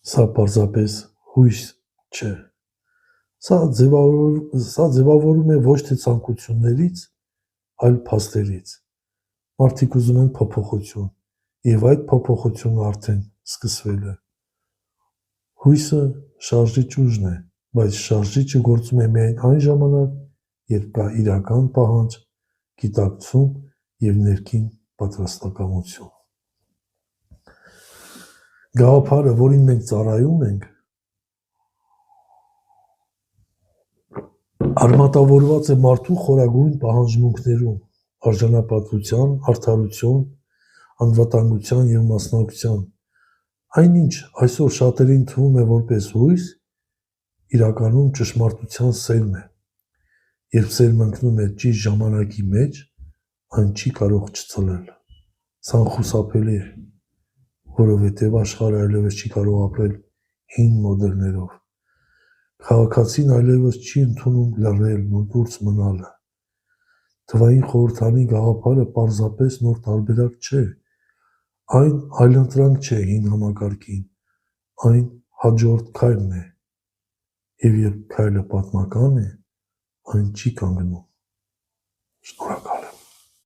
Սա պարզապես հույս չէ, սա ձևավորում է ոչ թե ցանկություններից, այլ փաստերից։ Մարդիկ ուզում են փոփոխություն, և այդ փոփոխությունը արդեն սկսվել է։ Հույսը շարժիչ ուժն է, բայց շարժիչը գործում է միայն այն ժամանակ, երբ կա իրական պահանջ, գիտակցում և ներքին պատրաստակամություն։ Գաղափարը, որին մենք ծառայում ենք, արմատավորված է մարդու խորագույն պահանջմունքներում՝ արժանապատվության, արդարության, անվտանգության և մասնագիտության։ Այնինչ այսօր շատերին թվում է որպես հույս, իրականում ճշմարտության սերմ է։ Երբ սերմը ընկնում է ճիշտ ժամանակի մեջ, այն չի կարող չծլել։ Սա անխուսափելի է, որովհետև աշխարհը այլևս չի կարող ապրել հին մոդելներով։ Քաղաքացին այլևս չի ընդունում լռելն ու դուրս մնալը։ Թվային խորհրդանի գաղափարը պարզապես նոր տարբերակ չէ, այն այլընտրանք չէ հին համակարգին, այն հաջորդ քայլն է, և երբ քայլը պատմական է, այն չի կանգնում։ Շնորհակալ